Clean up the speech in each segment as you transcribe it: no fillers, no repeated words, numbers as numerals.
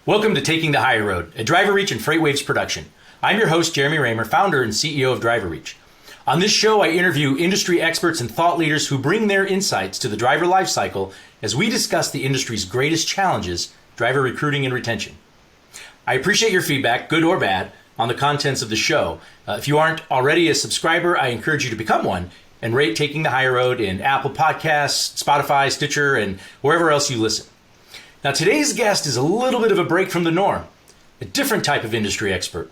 Welcome to Taking the High Road, a DriverReach and FreightWaves production. I'm your host, Jeremy Reymer, founder and CEO of DriverReach. On this show, I interview industry experts and thought leaders who bring their insights to the driver lifecycle as we discuss the industry's greatest challenges, driver recruiting and retention. I appreciate your feedback, good or bad, on the contents of the show. If you aren't already a subscriber, I encourage you to become one and rate Taking the High Road in Apple Podcasts, Spotify, Stitcher, and wherever else you listen. Now, today's guest is a little bit of a break from the norm, a different type of industry expert.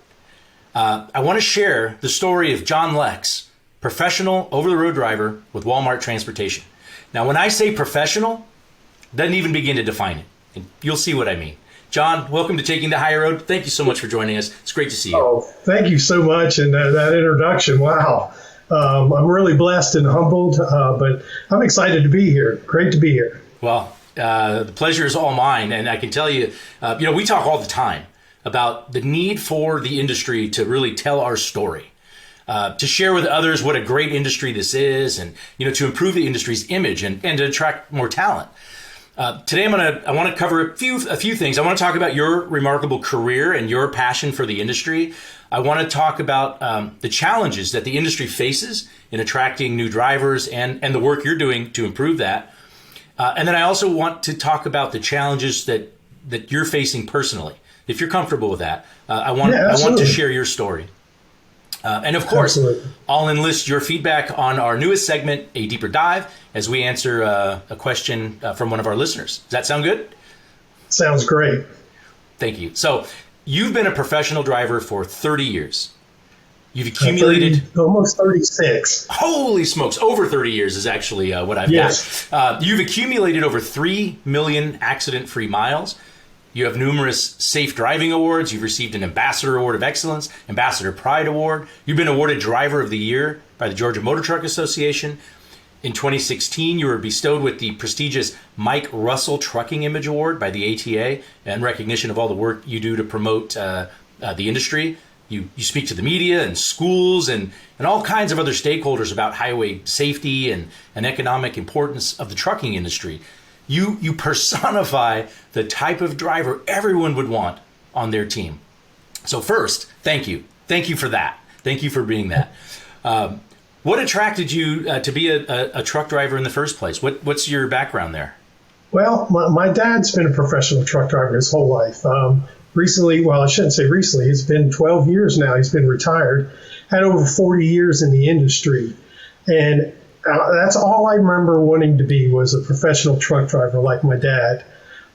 I want to share the story of John Lex, professional over-the-road driver with Walmart Transportation. Now, when I say professional, doesn't even begin to define it. And you'll see what I mean. John, welcome to Taking the High Road. Thank you so much for joining us. It's great to see you. Oh, thank you so much. And that introduction, wow. I'm really blessed and humbled, but I'm excited to be here. Great to be here. Well, the pleasure is all mine. And I can tell you, we talk all the time about the need for the industry to really tell our story, to share with others what a great industry this is, and, to improve the industry's image and to attract more talent. Today, I want to cover a few things. I want to talk about your remarkable career and your passion for the industry. I want to talk about the challenges that the industry faces in attracting new drivers and the work you're doing to improve that. And then I also want to talk about the challenges that you're facing personally. If you're comfortable with that, I want to share your story. And of course, absolutely, I'll enlist your feedback on our newest segment, A Deeper Dive, as we answer a question from one of our listeners. Does that sound good? Sounds great. Thank you. So you've been a professional driver for 30 years. You've accumulated almost 36. Holy smokes. Over 30 years is actually what I've got. You've accumulated over 3 million accident-free miles. You have numerous safe driving awards. You've received an Ambassador Award of Excellence, Ambassador Pride Award. You've been awarded Driver of the Year by the Georgia Motor Truck Association. In 2016, you were bestowed with the prestigious Mike Russell Trucking Image Award by the ATA in recognition of all the work you do to promote the industry. You speak to the media and schools and all kinds of other stakeholders about highway safety and economic importance of the trucking industry. You personify the type of driver everyone would want on their team. So first, thank you. Thank you for that. Thank you for being that. What attracted you to be a truck driver in the first place? What's your background there? Well, my dad's been a professional truck driver his whole life. Recently, well, I shouldn't say recently, it's been 12 years now. He's been retired, had over 40 years in the industry. And that's all I remember wanting to be, was a professional truck driver like my dad.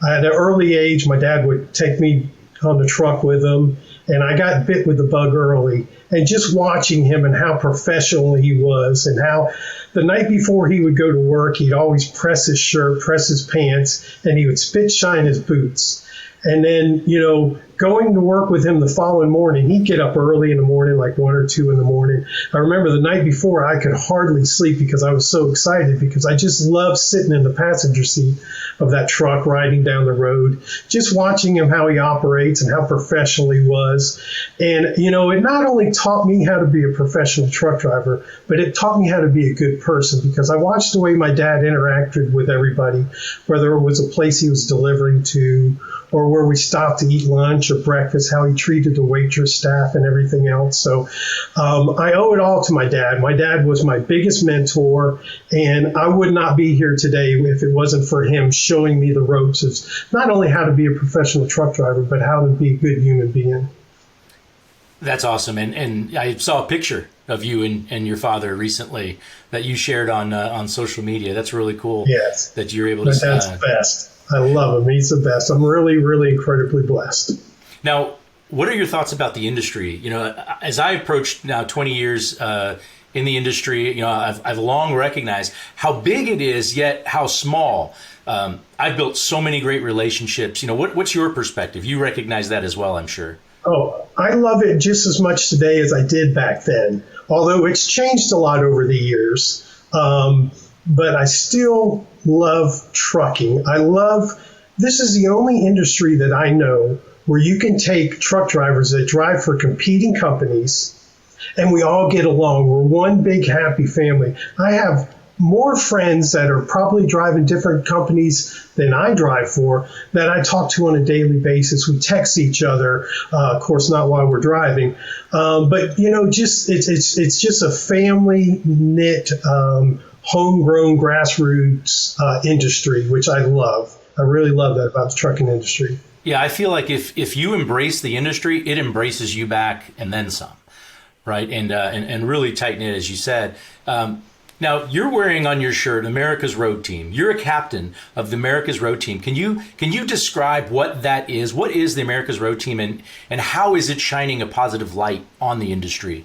At an early age, my dad would take me on the truck with him, and I got bit with the bug early. And just watching him and how professional he was, and how the night before he would go to work, he'd always press his shirt, press his pants, and he would spit shine his boots. And then, going to work with him the following morning, he'd get up early in the morning, like 1 or 2 in the morning. I remember the night before, I could hardly sleep because I was so excited, because I just loved sitting in the passenger seat of that truck riding down the road, just watching him, how he operates and how professional he was. And, it not only taught me how to be a professional truck driver, but it taught me how to be a good person, because I watched the way my dad interacted with everybody, whether it was a place he was delivering to, or where we stopped to eat lunch or breakfast, how he treated the waitress staff and everything else. So I owe it all to my dad. My dad was my biggest mentor, and I would not be here today if it wasn't for him showing me the ropes of not only how to be a professional truck driver, but how to be a good human being. That's awesome. And I saw a picture of you and your father recently that you shared on social media. That's really cool. Yes. That you're able to. My dad's the best. I love him. He's the best. I'm really, really incredibly blessed. Now, what are your thoughts about the industry? As I approached now 20 years in the industry, I've long recognized how big it is, yet how small. I've built so many great relationships. What's your perspective? You recognize that as well, I'm sure. Oh, I love it just as much today as I did back then, although it's changed a lot over the years. But I still love trucking. This is the only industry that I know where you can take truck drivers that drive for competing companies, and we all get along. We're one big happy family. I have more friends that are probably driving different companies than I drive for that I talk to on a daily basis. We text each other, of course, not while we're driving, but just it's just a family knit, homegrown grassroots industry, which I love. I really love that about the trucking industry. Yeah, I feel like if you embrace the industry, it embraces you back and then some, right? And really tighten it, as you said. Now, you're wearing on your shirt America's Road Team. You're a captain of the America's Road Team. Can you describe what that is? What is the America's Road Team, and how is it shining a positive light on the industry?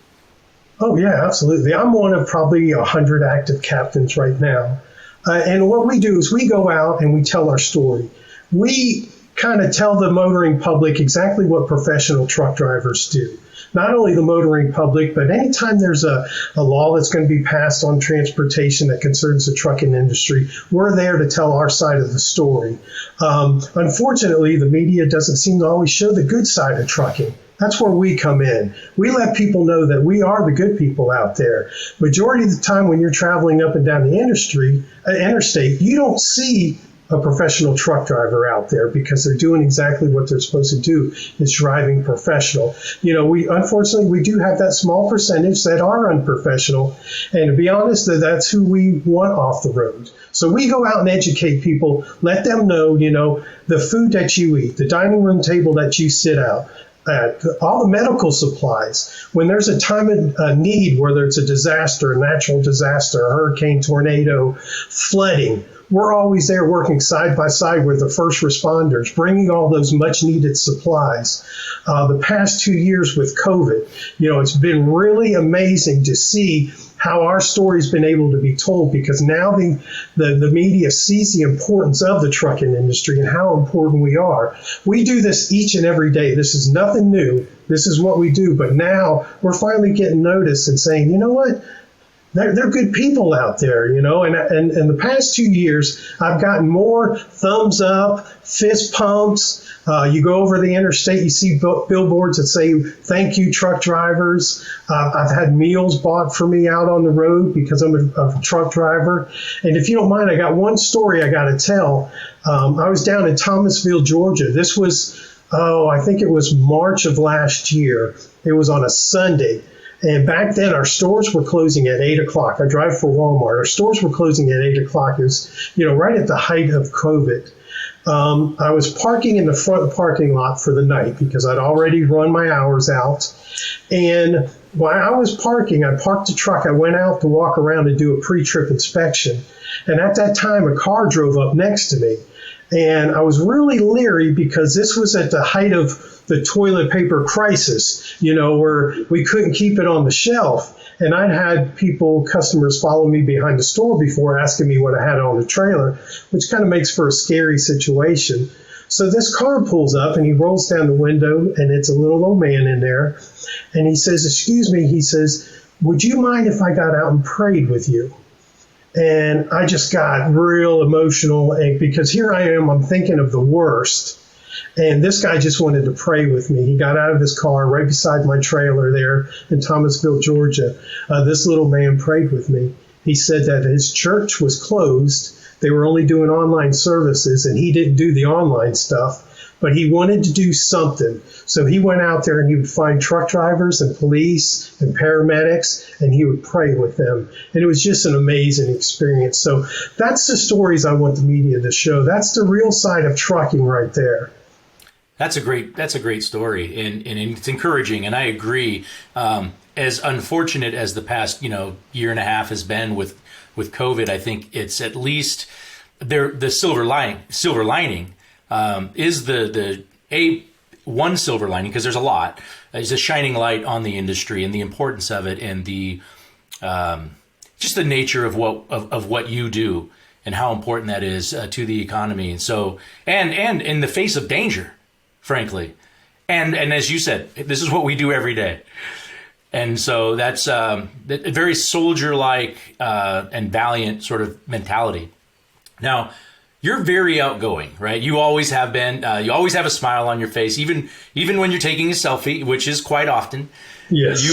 Oh, yeah, absolutely. I'm one of probably 100 active captains right now. And what we do is we go out and we tell our story. We kind of tell the motoring public exactly what professional truck drivers do. Not only the motoring public, but anytime there's a law that's going to be passed on transportation that concerns the trucking industry, we're there to tell our side of the story. Unfortunately, the media doesn't seem to always show the good side of trucking. That's where we come in. We let people know that we are the good people out there. Majority of the time when you're traveling up and down the interstate, you don't see a professional truck driver out there because they're doing exactly what they're supposed to do, is driving professional. Unfortunately, we do have that small percentage that are unprofessional. And to be honest, that's who we want off the road. So we go out and educate people, let them know, the food that you eat, the dining room table that you sit at, all the medical supplies. When there's a time of need, whether it's a disaster, a natural disaster, a hurricane, tornado, flooding, we're always there working side by side with the first responders, bringing all those much needed supplies. The past 2 years with COVID, it's been really amazing to see how our story's been able to be told, because now the media sees the importance of the trucking industry and how important we are. We do this each and every day. This is nothing new. This is what we do. But now we're finally getting noticed and saying, you know what? They're good people out there, and in the past 2 years, I've gotten more thumbs up, fist pumps. You go over the interstate, you see billboards that say, "Thank you, truck drivers." I've had meals bought for me out on the road because I'm a truck driver. And if you don't mind, I got one story I got to tell. I was down in Thomasville, Georgia. This was, I think it was March of last year. It was on a Sunday. And back then, our stores were closing at 8 o'clock. I drive for Walmart. Our stores were closing at 8 o'clock. It was, right at the height of COVID. I was parking in the front parking lot for the night because I'd already run my hours out. And while I was parking, I parked the truck. I went out to walk around and do a pre-trip inspection. And at that time, a car drove up next to me. And I was really leery because this was at the height of the toilet paper crisis, where we couldn't keep it on the shelf. And I'd had customers follow me behind the store before asking me what I had on the trailer, which kind of makes for a scary situation. So this car pulls up and he rolls down the window, and it's a little old man in there. And he says, "Excuse me," he says, "would you mind if I got out and prayed with you?" And I just got real emotional, because here I am, I'm thinking of the worst. And this guy just wanted to pray with me. He got out of his car right beside my trailer there in Thomasville, Georgia. This little man prayed with me. He said that his church was closed. They were only doing online services, and he didn't do the online stuff. But he wanted to do something. So he went out there and he would find truck drivers and police and paramedics, and he would pray with them. And it was just an amazing experience. So that's the stories I want the media to show. That's the real side of trucking right there. That's a great story, and it's encouraging. And I agree. As unfortunate as the past year and a half has been with COVID, I think it's at least the silver lining is the one silver lining, because there's a lot, is a shining light on the industry and the importance of it, and the just the nature of what you do and how important that is to the economy. And so and in the face of danger, frankly, and as you said, this is what we do every day. And so that's a very soldier-like and valiant sort of mentality. Now, You're very outgoing, right? You always have been. You always have a smile on your face, even when you're taking a selfie, which is quite often. Yes.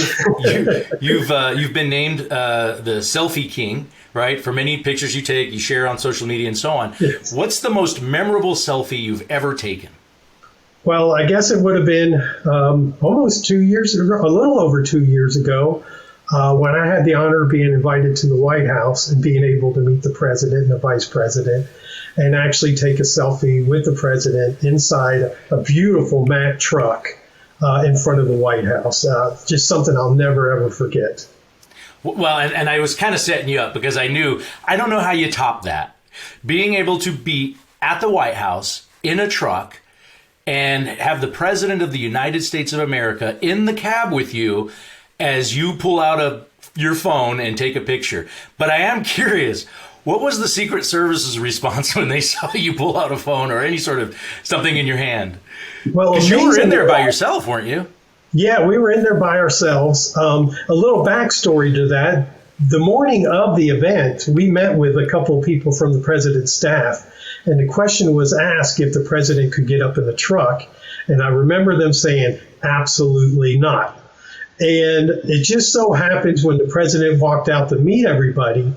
You've been named the selfie king, right? For many pictures you take, you share on social media and so on. Yes. What's the most memorable selfie you've ever taken? Well, I guess it would have been almost 2 years, a little over 2 years ago, when I had the honor of being invited to the White House and being able to meet the president and the vice president and actually take a selfie with the president inside a beautiful Mack truck in front of the White House. Just something I'll never, ever forget. Well, and I was kind of setting you up because I don't know how you top that. Being able to be at the White House in a truck and have the President of the United States of America in the cab with you as you pull out your phone and take a picture. But I am curious, what was the Secret Service's response when they saw you pull out a phone or any sort of something in your hand? Well, because you were in there by yourself, weren't you? Yeah, we were in there by ourselves. A little backstory to that. The morning of the event, we met with a couple of people from the president's staff, and the question was asked if the president could get up in the truck. And I remember them saying, absolutely not. And it just so happens when the president walked out to meet everybody,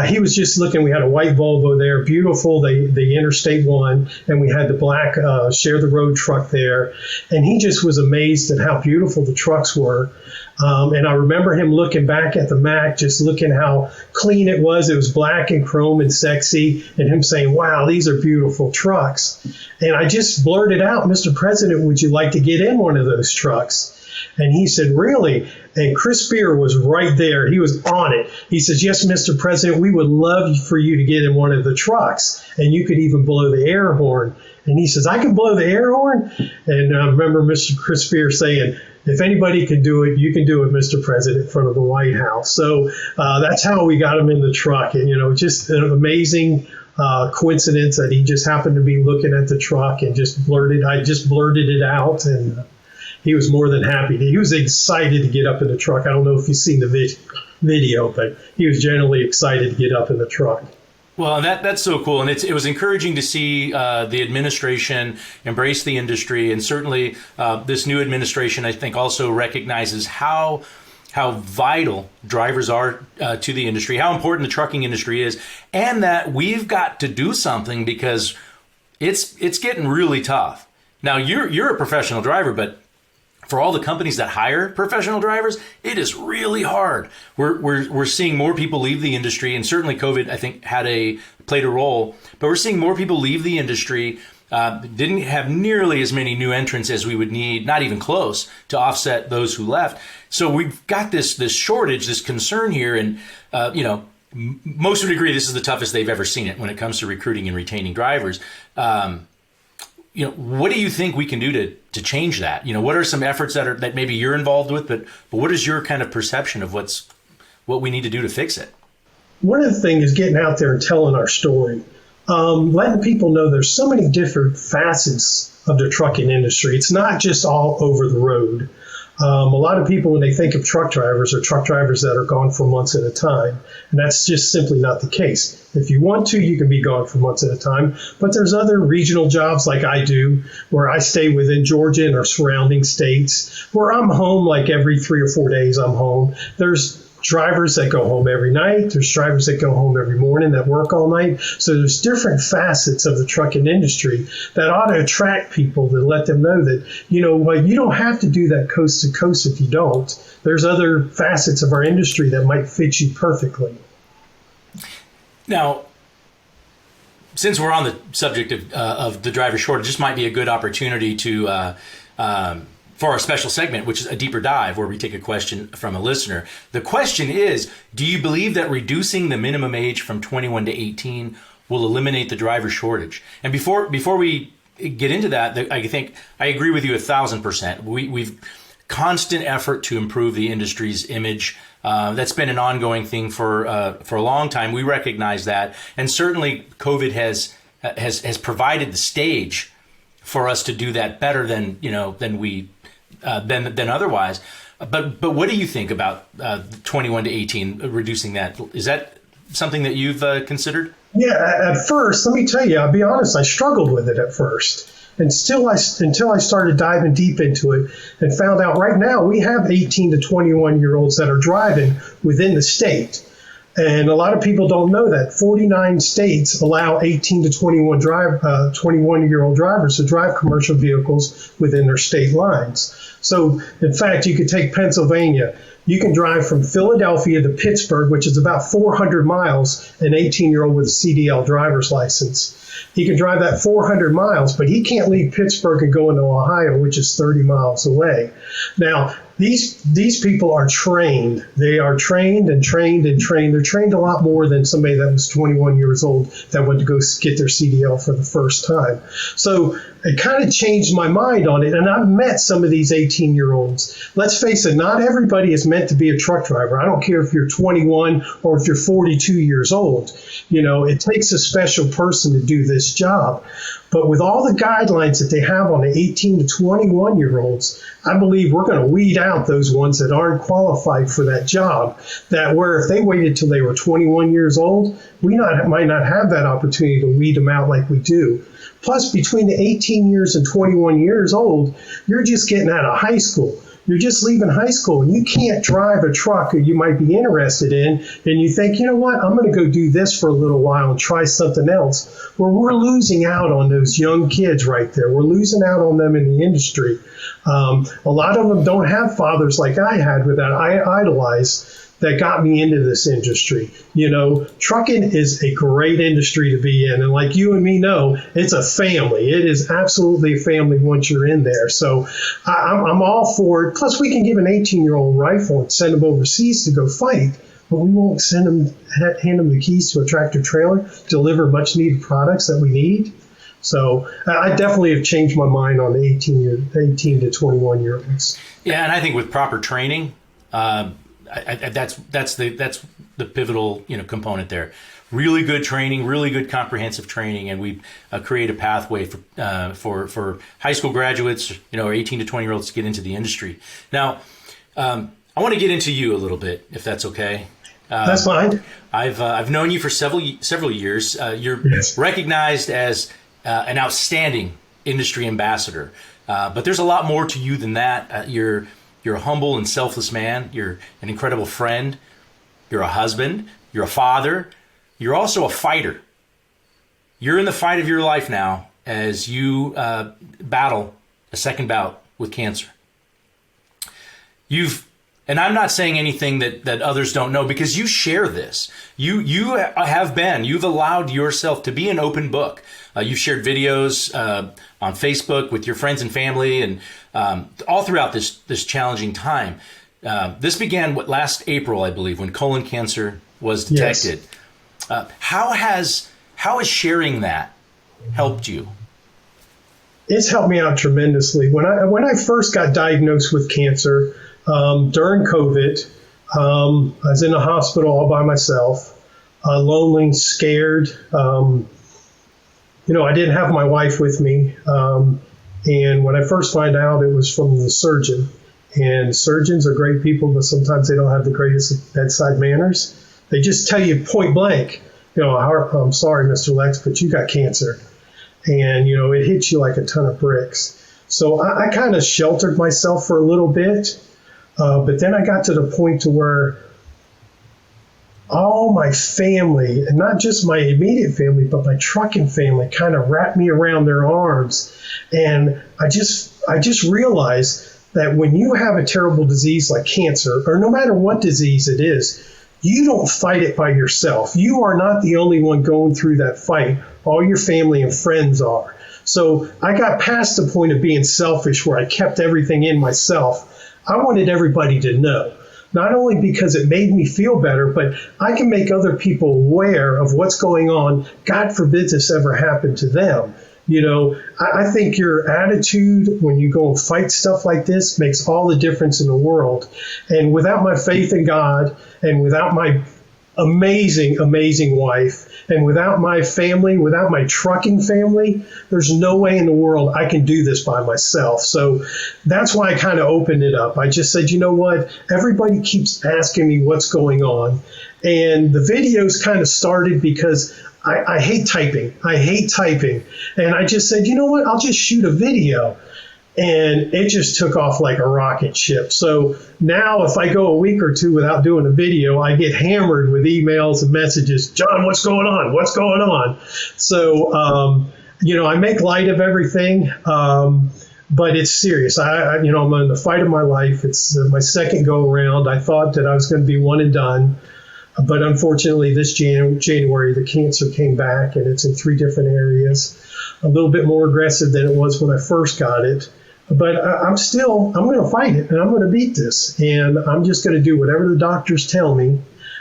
he was just looking. We had a white Volvo there, beautiful, the Interstate 1, and we had the black Share the Road truck there. And he just was amazed at how beautiful the trucks were. And I remember him looking back at the Mack, just looking how clean it was. It was black and chrome and sexy, and him saying, wow, these are beautiful trucks. And I just blurted out, Mr. President, would you like to get in one of those trucks? And he said, really? And Chris Spear was right there. He was on it. He says, yes, Mr. President, we would love for you to get in one of the trucks, and you could even blow the air horn. And he says, I can blow the air horn? And I remember Mr. Chris Spear saying, if anybody can do it, you can do it, Mr. President, in front of the White House. So that's how we got him in the truck. And, just an amazing coincidence that he just happened to be looking at the truck and I just blurted it out, and he was more than happy. He was excited to get up in the truck. I don't know if you've seen the video, but he was generally excited to get up in the truck. Well, that's so cool. And it was encouraging to see the administration embrace the industry. And certainly this new administration, I think, also recognizes how vital drivers are to the industry, how important the trucking industry is, and that we've got to do something because it's getting really tough. Now, you're a professional driver, but for all the companies that hire professional drivers, it is really hard. We're seeing more people leave the industry, and certainly COVID, I think, played a role. But we're seeing more people leave the industry. Didn't have nearly as many new entrants as we would need, not even close, to offset those who left. So we've got this shortage, this concern here, and most would agree this is the toughest they've ever seen it when it comes to recruiting and retaining drivers. What do you think we can do to change that? What are some efforts that maybe you're involved with, but what is your kind of perception of what we need to do to fix it? One of the things is getting out there and telling our story, letting people know there's so many different facets of the trucking industry. It's not just all over the road. A lot of people, when they think of truck drivers, are truck drivers that are gone for months at a time. And that's just simply not the case. If you want to, you can be gone for months at a time. But there's other regional jobs like I do, where I stay within Georgia and our surrounding states, where I'm home like every 3 or 4 days I'm home. There's drivers that go home every night. There's drivers that go home every morning that work all night. So there's different facets of the trucking industry that ought to attract people to let them know that, you don't have to do that coast to coast if you don't. There's other facets of our industry that might fit you perfectly. Now, since we're on the subject of the driver shortage, this might be a good opportunity to for our special segment, which is a deeper dive where we take a question from a listener. The question is, do you believe that reducing the minimum age from 21 to 18 will eliminate the driver shortage? And before we get into that, I think I agree with you 1,000%. We've constant effort to improve the industry's image. That's been an ongoing thing for a long time. We recognize that. And certainly COVID has provided the stage for us to do that better than otherwise. But what do you think about 21 to 18 reducing that? Is that something that you've considered? Yeah, at first, let me tell you, I'll be honest, I struggled with it at first. And until I started diving deep into it and found out right now we have 18 to 21-year-olds that are driving within the state. And a lot of people don't know that 49 states allow 18 to 21-year-old drivers to drive commercial vehicles within their state lines. So, in fact, you could take Pennsylvania. You can drive from Philadelphia to Pittsburgh, which is about 400 miles, an 18-year-old with a CDL driver's license. He can drive that 400 miles, but he can't leave Pittsburgh and go into Ohio, which is 30 miles away. Now, these people are trained. They are trained and trained and trained. They're trained a lot more than somebody that was 21 years old that went to go get their CDL for the first time. So it kind of changed my mind on it. And I've met some of these 18-year-olds. Let's face it, not everybody is meant to be a truck driver. I don't care if you're 21 or if you're 42 years old. You know, it takes a special person to do this job. But with all the guidelines that they have on the 18 to 21-year-olds, I believe we're going to weed out those ones that aren't qualified for that job. That where if they waited till they were 21 years old, we might not have that opportunity to weed them out like we do. Plus, between the 18 years and 21 years old, you're just getting out of high school. You're just leaving high school and you can't drive a truck that you might be interested in. And you think, you know what, I'm going to go do this for a little while and try something else. Well, we're losing out on those young kids right there. We're losing out on them in the industry. A lot of them don't have fathers like I had that I idolized that got me into this industry. You know, trucking is a great industry to be in. And like you and me know, it's a family. It is absolutely a family once you're in there. So I'm all for it. Plus, we can give an 18-year-old rifle and send them overseas to go fight, but we won't hand them the keys to a tractor trailer, deliver much needed products that we need. So I definitely have changed my mind on the 18 to 21-year-olds. Yeah, and I think with proper training, that's the pivotal component there. Really good training, really good comprehensive training, and we create a pathway for high school graduates, or 18 to 20-year-olds to get into the industry. Now, I want to get into you a little bit, if that's okay. That's fine. I've known you for several years. You're recognized as an outstanding industry ambassador, but there's a lot more to you than that. You're a humble and selfless man. You're an incredible friend. You're a husband. You're a father. You're also a fighter. You're in the fight of your life now as you battle a second bout with cancer. And I'm not saying anything that others don't know because you share this. You've allowed yourself to be an open book. You've shared videos on Facebook with your friends and family and all throughout this challenging time. This began last April, I believe, when colon cancer was detected. Yes. How has sharing that helped you? It's helped me out tremendously. When I first got diagnosed with cancer during COVID, I was in the hospital all by myself, lonely, scared. I didn't have my wife with me. And when I first found out, it was from the surgeon. And surgeons are great people, but sometimes they don't have the greatest bedside manners. They just tell you point blank, I'm sorry, Mr. Lex, but you got cancer. And, it hits you like a ton of bricks. So I kind of sheltered myself for a little bit. But then I got to the point to where all my family, and not just my immediate family, but my trucking family kind of wrapped me around their arms. And I just realized that when you have a terrible disease like cancer, or no matter what disease it is, you don't fight it by yourself. You are not the only one going through that fight. All your family and friends are. So I got past the point of being selfish where I kept everything in myself. I wanted everybody to know, not only because it made me feel better, but I can make other people aware of what's going on. God forbid this ever happened to them. I think your attitude when you go and fight stuff like this makes all the difference in the world. And without my faith in God and without my amazing, amazing wife, and without my family, without my trucking family, there's no way in the world I can do this by myself. So that's why I kind of opened it up. I just said, you know what? Everybody keeps asking me what's going on. And the videos kind of started because I hate typing. I hate typing. And I just said, you know what? I'll just shoot a video. And it just took off like a rocket ship. So now if I go a week or two without doing a video, I get hammered with emails and messages. John, what's going on? What's going on? So, I make light of everything, but it's serious. I'm in the fight of my life. It's my second go around. I thought that I was going to be one and done. But unfortunately, this January, the cancer came back, and it's in 3 different areas, a little bit more aggressive than it was when I first got it. But I'm going to fight it, and I'm going to beat this. And I'm just going to do whatever the doctors tell me.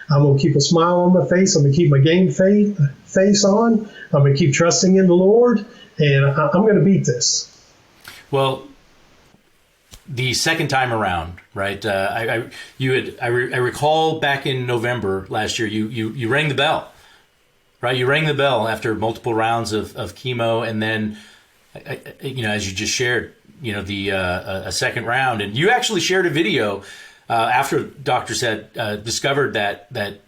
I'm going to keep a smile on my face. I'm going to keep my game face on. I'm going to keep trusting in the Lord, and I'm going to beat this. Well, the second time around, right? I recall back in November last year, you rang the bell, right? You rang the bell after multiple rounds of chemo, and then, as you just shared, a second round, and you actually shared a video after doctors had discovered that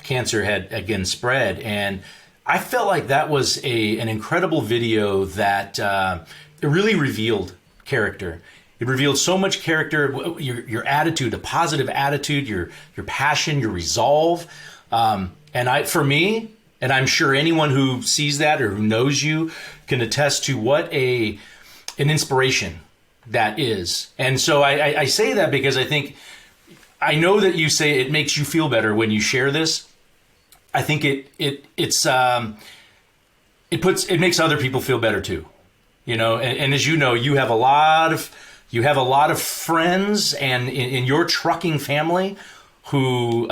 cancer had again spread, and I felt like that was an incredible video that it really revealed character. It revealed so much character, your attitude, a positive attitude, your passion, your resolve. For me, and I'm sure anyone who sees that or who knows you can attest to what an inspiration that is. And so I say that because I know that you say it makes you feel better when you share this. I think it makes other people feel better too. And as you know, you have a lot of friends and in your trucking family who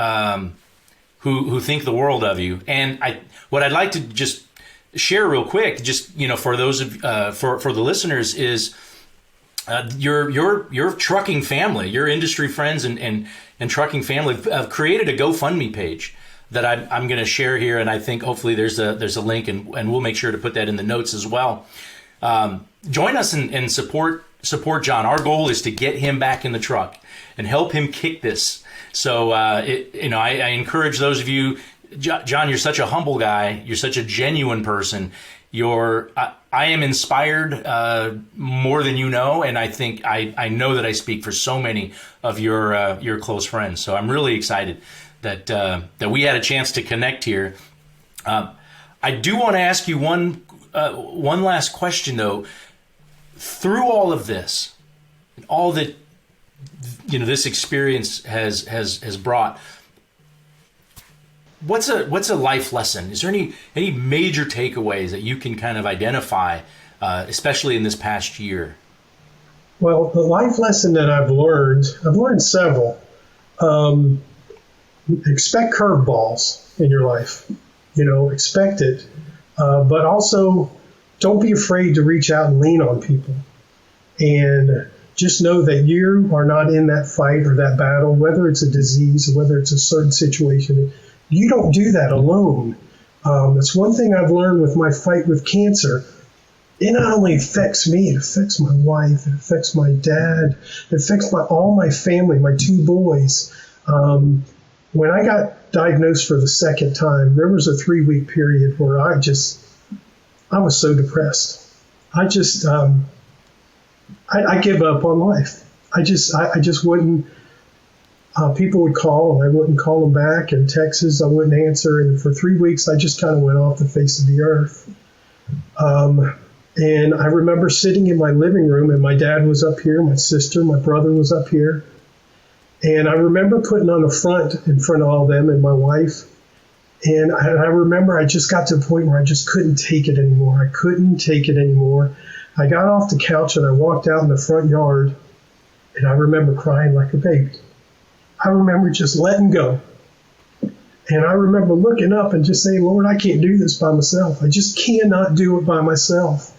think the world of you. And what I'd like to just share real quick, just for those of for the listeners, is your trucking family, your industry friends and trucking family have created a GoFundMe page that I'm going to share here, and I think hopefully there's a link, and we'll make sure to put that in the notes as well. Join us and support John. Our goal is to get him back in the truck and help him kick this. So I encourage those of you, John, you're such a humble guy. You're such a genuine person. I am inspired more than you know, and I think I know that I speak for so many of your close friends. So I'm really excited that we had a chance to connect here. I do want to ask you one last question, though. Through all of this, all that this experience has brought, what's a life lesson? Is there any major takeaways that you can kind of identify, especially in this past year? Well, the life lesson that I've learned several. Expect curveballs in your life. Expect it, but also don't be afraid to reach out and lean on people. And just know that you are not in that fight or that battle, whether it's a disease or whether it's a certain situation. You don't do that alone. That's one thing I've learned with my fight with cancer. It not only affects me, it affects my wife, it affects my dad, it affects all my family, my 2 boys. When I got diagnosed for the second time, there was a 3-week period where I was so depressed. I give up on life. I just wouldn't. People would call and I wouldn't call them back, and texts I wouldn't answer. And for 3 weeks, I just kind of went off the face of the earth. And I remember sitting in my living room, and my dad was up here, my sister, my brother was up here. And I remember putting on a front in front of all of them and my wife. And I remember I just got to a point where I just couldn't take it anymore. I couldn't take it anymore. I got off the couch and I walked out in the front yard, and I remember crying like a baby. I remember just letting go. And I remember looking up and just saying, Lord, I can't do this by myself. I just cannot do it by myself.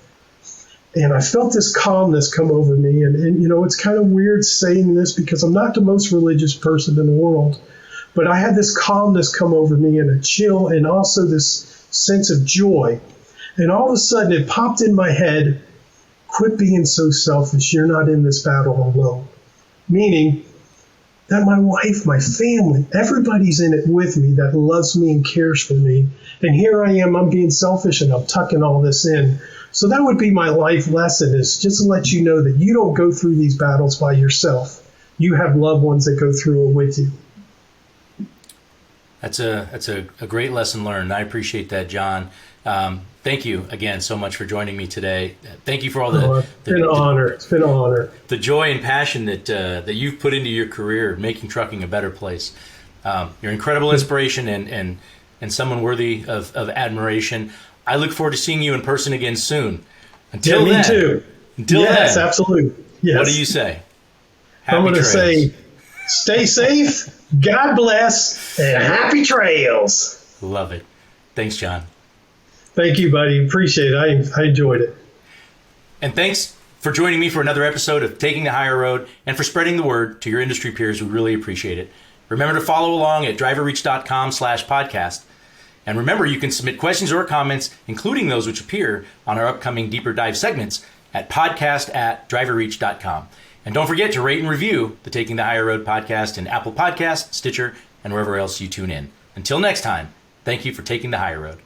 And I felt this calmness come over me. And it's kind of weird saying this because I'm not the most religious person in the world. But I had this calmness come over me and a chill and also this sense of joy. And all of a sudden it popped in my head, quit being so selfish. You're not in this battle alone. Meaning, that my wife, my family, everybody's in it with me that loves me and cares for me. And here I am, I'm being selfish and I'm tucking all this in. So that would be my life lesson, is just to let you know that you don't go through these battles by yourself. You have loved ones that go through it with you. That's a great lesson learned. I appreciate that, John. Thank you again so much for joining me today. Thank you for all It's been an honor. It's been an honor. The joy and passion that you've put into your career, making trucking a better place. You're an incredible inspiration and someone worthy of admiration. I look forward to seeing you in person again soon. Until me then, too. Until yes, then, absolutely. Yes. What do you say? I'm going to trails. say, stay safe, God bless, and happy trails. Love it. Thanks, John. Thank you, buddy. Appreciate it. I enjoyed it. And thanks for joining me for another episode of Taking the Higher Road and for spreading the word to your industry peers. We really appreciate it. Remember to follow along at driverreach.com/podcast. And remember, you can submit questions or comments, including those which appear on our upcoming deeper dive segments, at podcast@driverreach.com. And don't forget to rate and review the Taking the Higher Road podcast in Apple Podcasts, Stitcher, and wherever else you tune in. Until next time, thank you for taking the higher road.